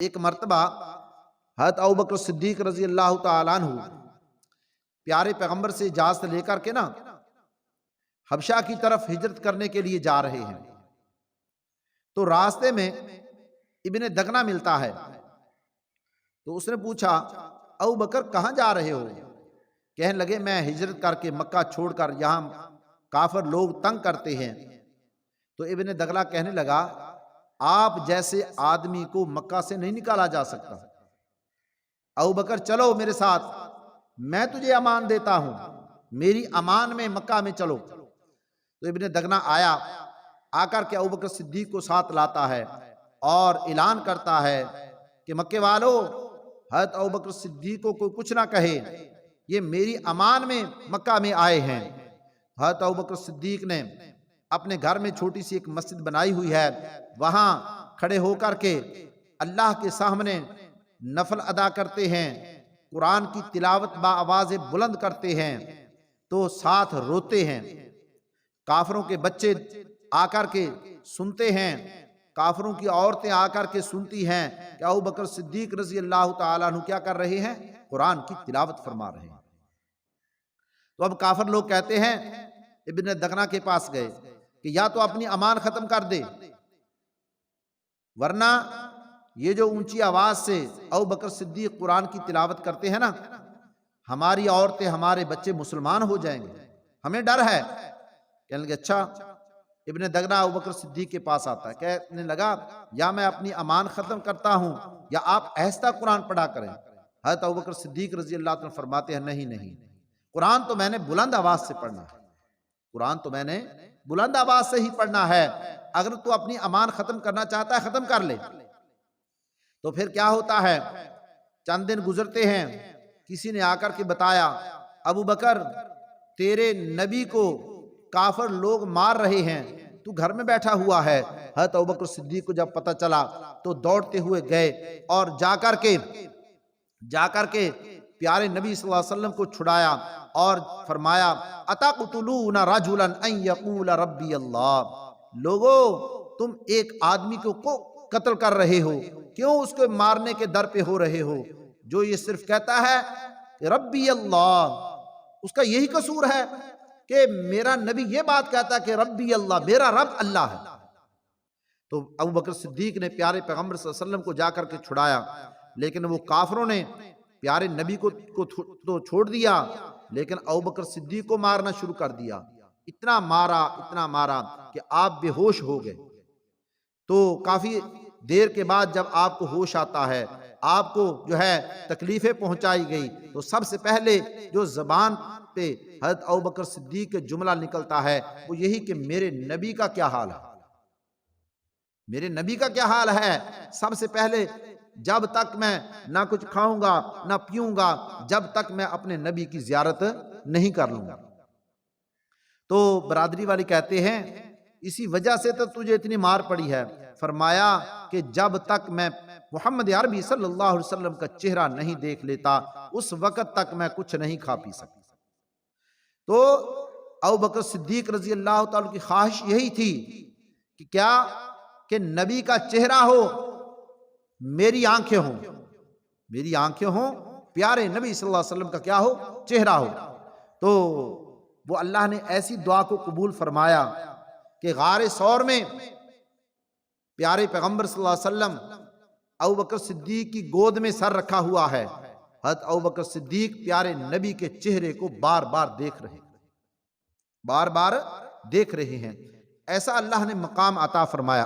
ایک مرتبہ حضرت ابوبکر صدیق رضی اللہ تعالیٰ عنہ پیارے پیغمبر سے اجازت لے کر کے حبشہ کی طرف ہجرت کرنے کے لیے جا رہے ہیں، تو راستے میں ابن دغنہ ملتا ہے۔ تو اس نے پوچھا ابوبکر کہاں جا رہے ہو؟ کہنے لگے میں ہجرت کر کے مکہ چھوڑ کر، یہاں کافر لوگ تنگ کرتے ہیں۔ تو ابن دغنہ کہنے لگا آپ جیسے آدمی کو مکہ سے نہیں نکالا جا سکتا، ابوبکر چلو میرے ساتھ، میں تجھے امان دیتا ہوں، میری امان میں مکہ میں چلو۔ تو ابن دغنہ آیا، آ کر کے ابوبکر صدیق کو ساتھ لاتا ہے اور اعلان کرتا ہے کہ مکے والو، حضرت ابوبکر صدیق کو کوئی کچھ نہ کہے، یہ میری امان میں مکہ میں آئے ہیں۔ حضرت ابوبکر صدیق نے اپنے گھر میں چھوٹی سی ایک مسجد بنائی ہوئی ہے، وہاں کھڑے ہو کر کے اللہ کے سامنے نفل ادا کرتے ہیں، قرآن کی تلاوت با آواز بلند کرتے ہیں، تو ساتھ روتے ہیں۔ کافروں کے بچے آ کر کے سنتے ہیں، کافروں کی عورتیں آ کر کے سنتی ہیں کہ ابوبکر صدیق رضی اللہ تعالیٰ عنہ کیا کر رہے ہیں؟ قرآن کی تلاوت فرما رہے ہیں۔ تو اب کافر لوگ کہتے ہیں، ابن دغنہ کے پاس گئے کہ یا تو اپنی امان ختم کر دے، ورنہ یہ جو اونچی آواز سے ابوبکر صدیق قرآن کی تلاوت کرتے ہیں ہماری عورتیں ہمارے بچے مسلمان ہو جائیں گے، ہمیں ڈر ہے۔ کہنے لگے اچھا۔ ابن دغنہ ابوبکر صدیق کے پاس آتا ہے، کہنے لگا یا میں اپنی امان ختم کرتا ہوں یا آپ آہستہ قرآن پڑھا کریں۔ حضرت ابوبکر صدیق رضی اللہ عنہ فرماتے ہیں نہیں، قرآن تو میں نے بلند آواز سے پڑھنا ہے، قرآن تو میں نے بلند آواز سے ہی پڑھنا ہے، اگر تو اپنی امان ختم کرنا چاہتا ہے ختم کر لے۔ تو پھر کیا ہوتا ہے، چند دن گزرتے ہیں، کسی نے آ کر کے بتایا ابوبکر تیرے نبی کو کافر لوگ مار رہے ہیں، تو گھر میں بیٹھا ہوا ہے۔ حضرت ابوبکر صدیق کو جب پتہ چلا تو دوڑتے ہوئے گئے اور جا کر کے پیارے نبی صلی اللہ علیہ وسلم کو چھڑایا اور فرمایا اتقتلون رجلا ان یقول ربی اللہ، لوگو تم ایک آدمی کو قتل کر رہے ہو، کیوں اس کو مارنے کے در پہ ہو رہے ہو، جو یہ صرف کہتا ہے کہ ربی اللہ، اس کا یہی قصور ہے کہ میرا نبی یہ بات کہتا ہے کہ ربی اللہ، میرا رب اللہ ہے۔ تو ابوبکر صدیق نے پیارے پیغمبر صلی اللہ علیہ وسلم کو جا کر کے چھڑایا، لیکن وہ کافروں نے پیارے نبی کو تو چھوڑ دیا، لیکن ابوبکر صدیق کو مارنا شروع کر دیا، اتنا مارا کہ آپ بے ہوش ہو گئے۔ تو کافی دیر کے بعد جب آپ کو ہوش آتا ہے، آپ کو جو ہے تکلیفیں پہنچائی گئی، تو سب سے پہلے جو زبان پہ حضرت ابوبکر صدیق کے جملہ نکلتا ہے وہ یہی کہ میرے نبی کا کیا حال ہے، میرے نبی کا کیا حال ہے۔ سب سے پہلے جب تک میں نہ کچھ کھاؤں گا نہ پیوں گا، جب تک میں اپنے نبی کی زیارت نہیں کر لوں گا۔ تو برادری والے کہتے ہیں اسی وجہ سے تو تجھے اتنی مار پڑی ہے۔ فرمایا کہ جب تک میں محمد عربی صلی اللہ علیہ وسلم کا چہرہ نہیں دیکھ لیتا اس وقت تک میں کچھ نہیں کھا پی سکتا۔ تو ابوبکر صدیق رضی اللہ تعالیٰ کی خواہش یہی تھی کہ کیا کہ نبی کا چہرہ ہو، میری آنکھیں ہوں، میری آنکھیں ہوں، پیارے نبی صلی اللہ علیہ وسلم کا کیا ہو، چہرہ ہو۔ تو وہ اللہ نے ایسی دعا کو قبول فرمایا کہ غار ثور میں پیارے پیغمبر صلی اللہ علیہ وسلم ابوبکر صدیق کی گود میں سر رکھا ہوا ہے، حضرت ابوبکر صدیق پیارے نبی کے چہرے کو بار بار دیکھ رہے ہیں، ایسا اللہ نے مقام عطا فرمایا۔